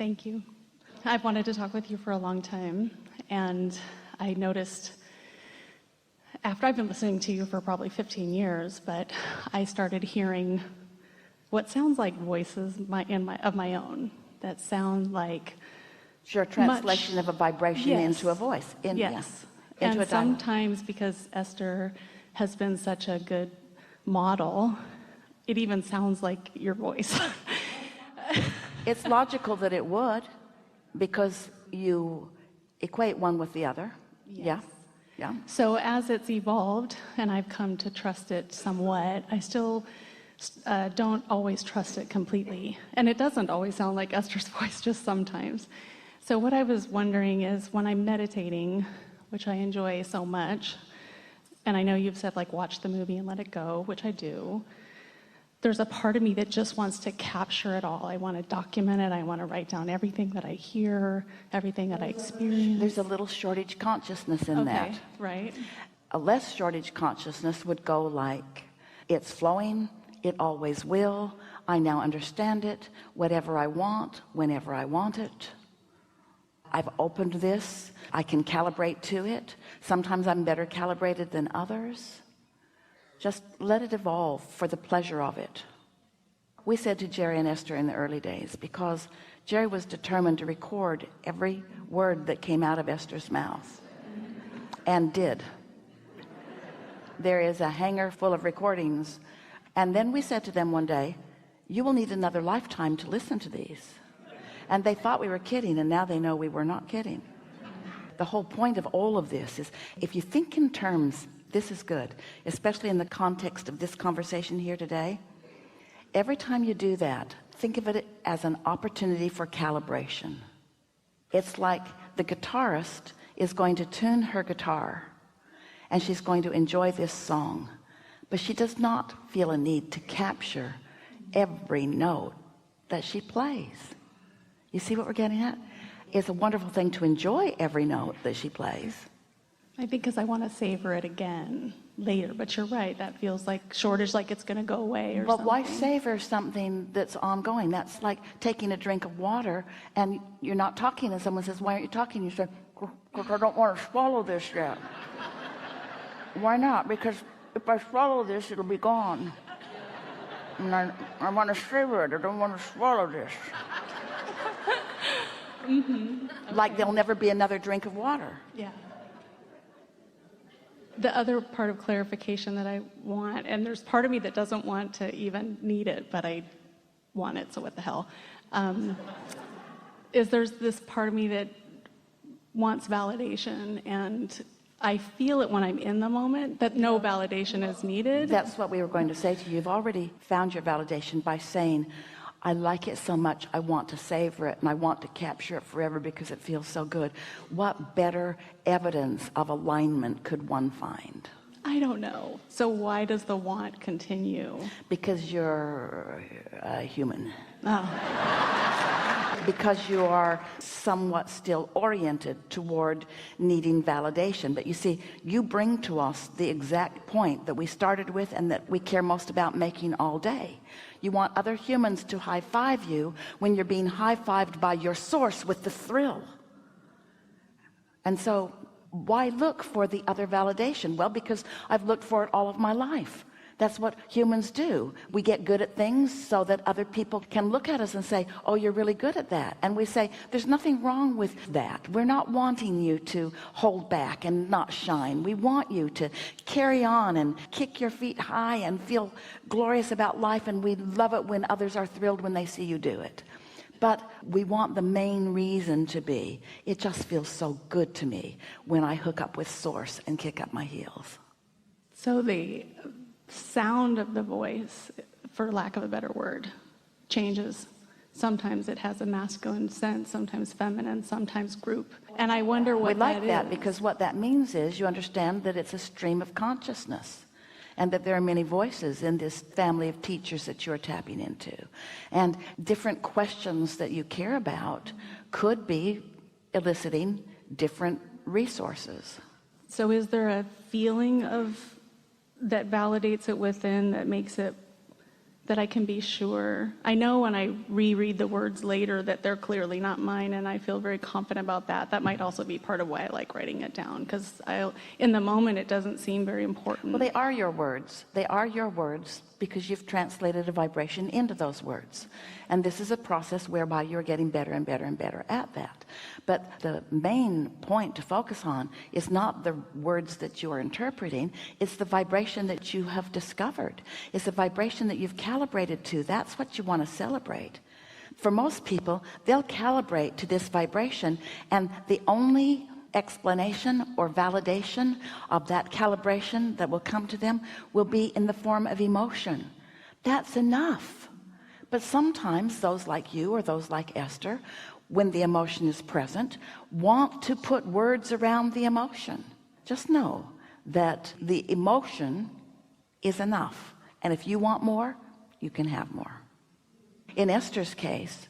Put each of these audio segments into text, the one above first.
Thank you. I've wanted to talk with you for a long time, and I noticed after I've been listening to you for probably 15 years, but I started hearing what sounds like voices of my own that sound like your translation of a vibration into a voice. Yes. And sometimes, because Esther has been such a good model, it even sounds like your voice. It's logical that it would, because you equate one with the other. Yes. Yeah. So as it's evolved and I've come to trust it somewhat, I still don't always trust it completely. And it doesn't always sound like Esther's voice, just sometimes. So what I was wondering is, when I'm meditating, which I enjoy so much, and I know you've said, like, watch the movie and let it go, which I do, there's a part of me that just wants to capture it all. I want to document it. I want to write down everything that I hear, everything that I experience. There's a little shortage consciousness in that. Right. A less shortage consciousness would go like, it's flowing, it always will, I now understand it, whatever I want, whenever I want it. I've opened this, I can calibrate to it. Sometimes I'm better calibrated than others. Just let it evolve for the pleasure of it. We said to Jerry and Esther in the early days, because Jerry was determined to record every word that came out of Esther's mouth, and did. There is a hanger full of recordings. And then we said to them one day, you will need another lifetime to listen to these. And they thought we were kidding, and now they know we were not kidding. The whole point of all of this is, if you think in terms, this is good, especially in the context of this conversation here today. Every time you do that, think of it as an opportunity for calibration. It's like the guitarist is going to tune her guitar, and she's going to enjoy this song, but she does not feel a need to capture every note that she plays. You see what we're getting at? It's a wonderful thing to enjoy every note that she plays. I think because I want to savor it again later, but you're right, that feels like shortage, like it's going to go away or something. But why savor something that's ongoing? That's like taking a drink of water and you're not talking, and someone says, why aren't you talking? You say, because I don't want to swallow this yet. Why not? Because if I swallow this, it'll be gone. And I want to savor it. I don't want to swallow this. Okay. Like there'll never be another drink of water. Yeah. The other part of clarification that I want, and there's part of me that doesn't want to even need it, but I want it, so what the hell, is there's this part of me that wants validation, and I feel it when I'm in the moment, that no validation is needed. That's what we were going to say to you. You've already found your validation by saying, I like it so much, I want to savor it, and I want to capture it forever because it feels so good. What better evidence of alignment could one find? I don't know. So why does the want continue? Because you're a human. Oh. Because you are somewhat still oriented toward needing validation. But you see, you bring to us the exact point that we started with and that we care most about making all day. You want other humans to high-five you when you're being high-fived by your source with the thrill. And so why look for the other validation? Well, because I've looked for it all of my life. That's what humans do. We get good at things so that other people can look at us and say, oh, you're really good at that. And we say, there's nothing wrong with that. We're not wanting you to hold back and not shine. We want you to carry on and kick your feet high and feel glorious about life. And we love it when others are thrilled when they see you do it. But we want the main reason to be, it just feels so good to me when I hook up with source and kick up my heels. So the sound of the voice, for lack of a better word, changes. Sometimes it has a masculine sense, sometimes feminine, sometimes group. And I wonder what that is. We like that because what that means is you understand that it's a stream of consciousness and that there are many voices in this family of teachers that you're tapping into. And different questions that you care about could be eliciting different resources. So is there a feeling of that validates it within, that makes it that I can be sure. I know when I reread the words later that they're clearly not mine, and I feel very confident about that. That might also be part of why I like writing it down, because in the moment it doesn't seem very important. Well, they are your words. They are your words because you've translated a vibration into those words. And this is a process whereby you're getting better and better and better at that. But the main point to focus on is not the words that you are interpreting. It's the vibration that you have discovered. It's the vibration that you've calibrated to. That's what you want to celebrate. For most people, they'll calibrate to this vibration, and the only explanation or validation of that calibration that will come to them will be in the form of emotion. That's enough. But sometimes those like you or those like Esther, when the emotion is present, want to put words around the emotion. Just know that the emotion is enough, and if you want more, you can have more. In Esther's case,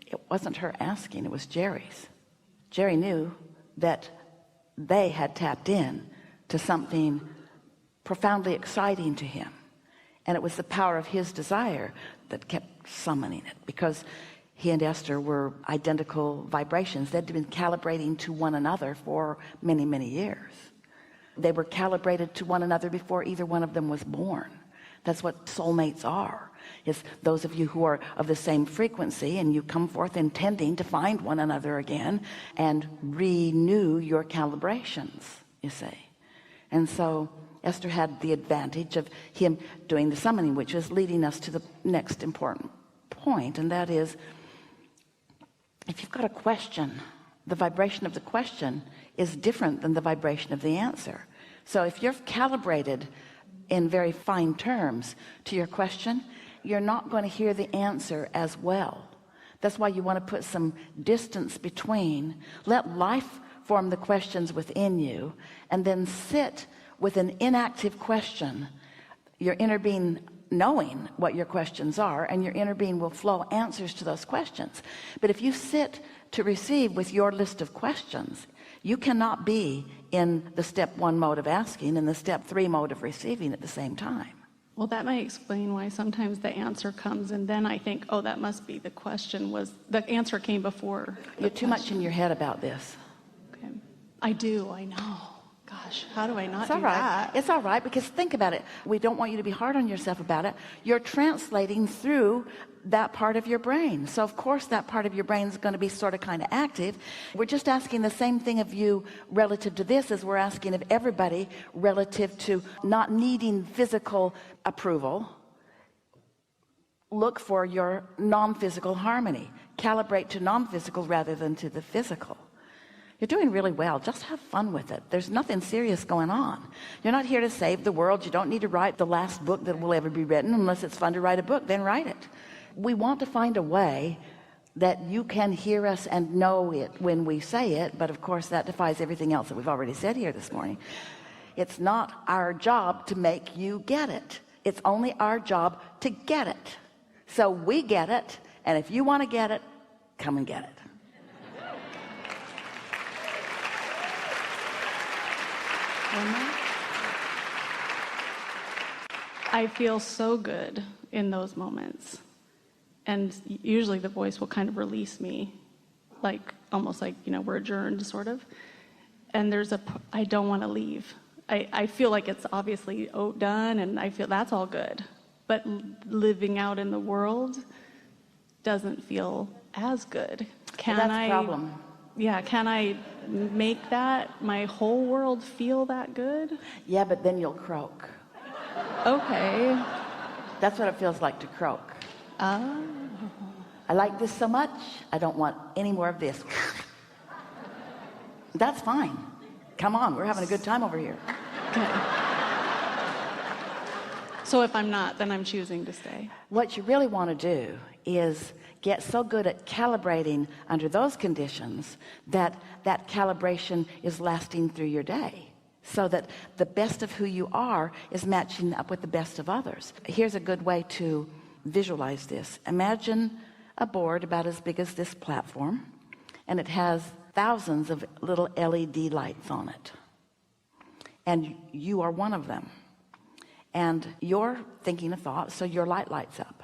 it wasn't her asking, it was Jerry's. Jerry knew that they had tapped in to something profoundly exciting to him, and it was the power of his desire that kept summoning it, because he and Esther were identical vibrations. They'd been calibrating to one another for many, many years. They were calibrated to one another before either one of them was born. That's what soulmates are. It's those of you who are of the same frequency, and you come forth intending to find one another again and renew your calibrations, you see. And so Esther had the advantage of him doing the summoning, which is leading us to the next important point, and that is, if you've got a question, the vibration of the question is different than the vibration of the answer. So if you're calibrated in very fine terms to your question, you're not going to hear the answer as well. That's why you want to put some distance between. Let life form the questions within you, and then sit with an inactive question, your inner being knowing what your questions are, and your inner being will flow answers to those questions. But if you sit to receive with your list of questions, you cannot be in the step 1 mode of asking and the step 3 mode of receiving at the same time. Well, that might explain why sometimes the answer comes, and then I think, oh, that must be the question, was the answer came before. You're too much in your head about this. Okay. I know. Gosh, how do I not It's all do right. that? It's all right, because think about it. We don't want you to be hard on yourself about it. You're translating through that part of your brain. So of course that part of your brain is going to be sort of kind of active. We're just asking the same thing of you relative to this as we're asking of everybody relative to not needing physical approval. Look for your non-physical harmony. Calibrate to non-physical rather than to the physical. You're doing really well. Just have fun with it. There's nothing serious going on. You're not here to save the world. You don't need to write the last book that will ever be written. Unless it's fun to write a book, then write it. We want to find a way that you can hear us and know it when we say it, but of course that defies everything else that we've already said here this morning. It's not our job to make you get it. It's only our job to get it. So we get it, and if you want to get it, come and get it. I feel so good in those moments, and usually the voice will kind of release me, like almost like, you know, we're adjourned sort of, and I don't want to leave. I feel like it's obviously done, and I feel that's all good, but living out in the world doesn't feel as good. That's the problem. Yeah, can I make that my whole world feel that good? Yeah, but then you'll croak. Okay. That's what it feels like to croak. Oh. I like this so much, I don't want any more of this. That's fine. Come on, we're having a good time over here. Okay. So if I'm not, then I'm choosing to stay. What you really want to do is get so good at calibrating under those conditions that that calibration is lasting through your day, so that the best of who you are is matching up with the best of others. Here's a good way to visualize this. Imagine a board about as big as this platform, and it has thousands of little LED lights on it, and you are one of them, and you're thinking a thought, so your light lights up.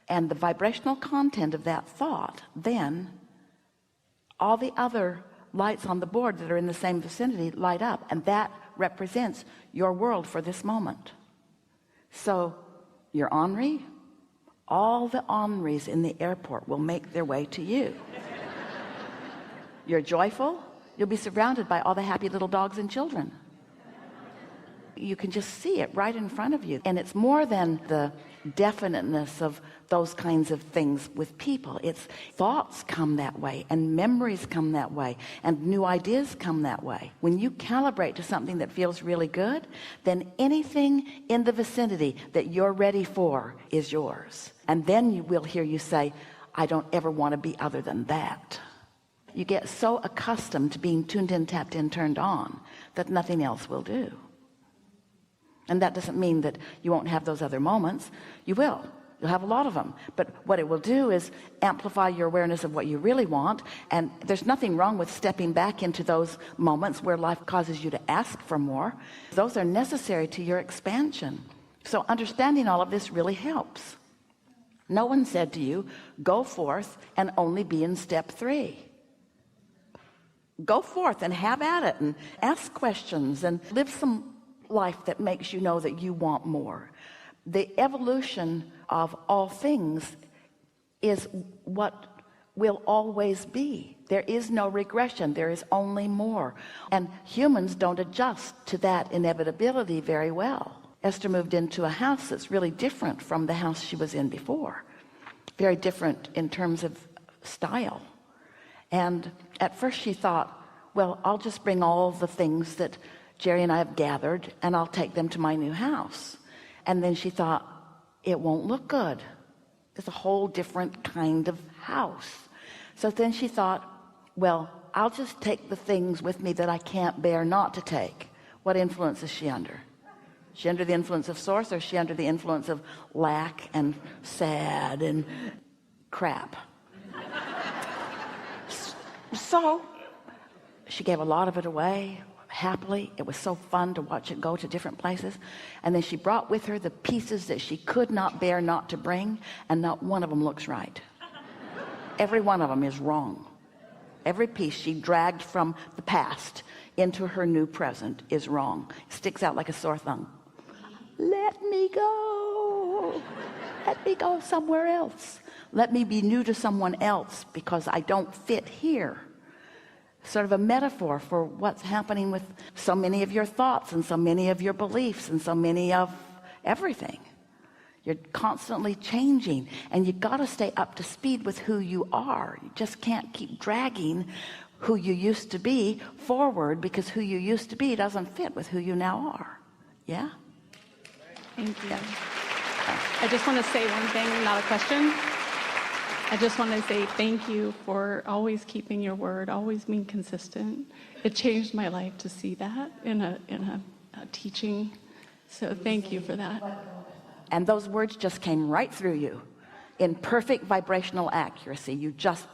And the vibrational content of that thought, then all the other lights on the board that are in the same vicinity light up, and that represents your world for this moment. So your ornery, all the orneries in the airport will make their way to you. You're joyful, you'll be surrounded by all the happy little dogs and children. You can just see it right in front of you. And it's more than the definiteness of those kinds of things with people. It's thoughts come that way, and memories come that way, and new ideas come that way. When you calibrate to something that feels really good, then anything in the vicinity that you're ready for is yours. And then you will hear you say, I don't ever want to be other than that. You get so accustomed to being tuned in, tapped in, turned on, that nothing else will do. And that doesn't mean that you won't have those other moments. You will. You'll have a lot of them. But what it will do is amplify your awareness of what you really want. And there's nothing wrong with stepping back into those moments where life causes you to ask for more. Those are necessary to your expansion. So understanding all of this really helps. No one said to you, go forth and only be in step 3. Go forth and have at it and ask questions and live some life that makes you know that you want more. The evolution of all things is what will always be. There is no regression. There is only more. And humans don't adjust to that inevitability very well. Esther moved into a house that's really different from the house she was in before. Very different in terms of style. And at first she thought, well, I'll just bring all the things that Jerry and I have gathered, and I'll take them to my new house. And then she thought, it won't look good. It's a whole different kind of house. So then she thought, well, I'll just take the things with me that I can't bear not to take. What influence is she under? Is she under the influence of source, or is she under the influence of lack and sad and crap? So she gave a lot of it away happily. It was so fun to watch it go to different places. And then she brought with her the pieces that she could not bear not to bring, and not one of them looks right. Every one of them is wrong. Every piece she dragged from the past into her new present is wrong. It sticks out like a sore thumb. Let me go. Let me go somewhere else. Let me be new to someone else because I don't fit here. Sort of a metaphor for what's happening with so many of your thoughts and so many of your beliefs and so many of everything. You're constantly changing, and you got to stay up to speed with who you are. You just can't keep dragging who you used to be forward, because who you used to be doesn't fit with who you now are. Yeah? Thank you. I just want to say one thing, not a question. I just want to say thank you for always keeping your word, always being consistent. It changed my life to see that in a teaching. So thank you for that. And those words just came right through you in perfect vibrational accuracy. You just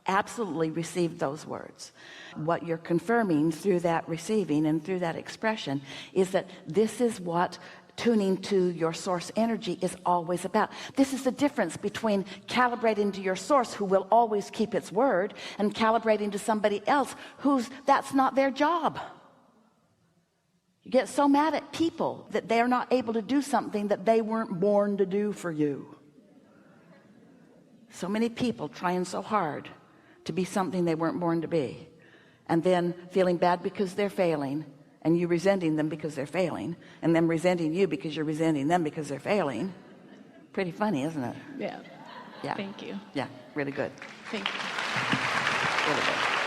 absolutely received those words. What you're confirming through that receiving and through that expression is that this is what tuning to your source energy is always about. This is the difference between calibrating to your source, who will always keep its word, and calibrating to somebody else that's not their job. You get so mad at people that they're not able to do something that they weren't born to do for you. So many people trying so hard to be something they weren't born to be, and then feeling bad because they're failing, and you resenting them because they're failing, and them resenting you because you're resenting them because they're failing. Pretty funny, isn't it? Yeah. Yeah. Thank you. Yeah, really good. Thank you. Really good.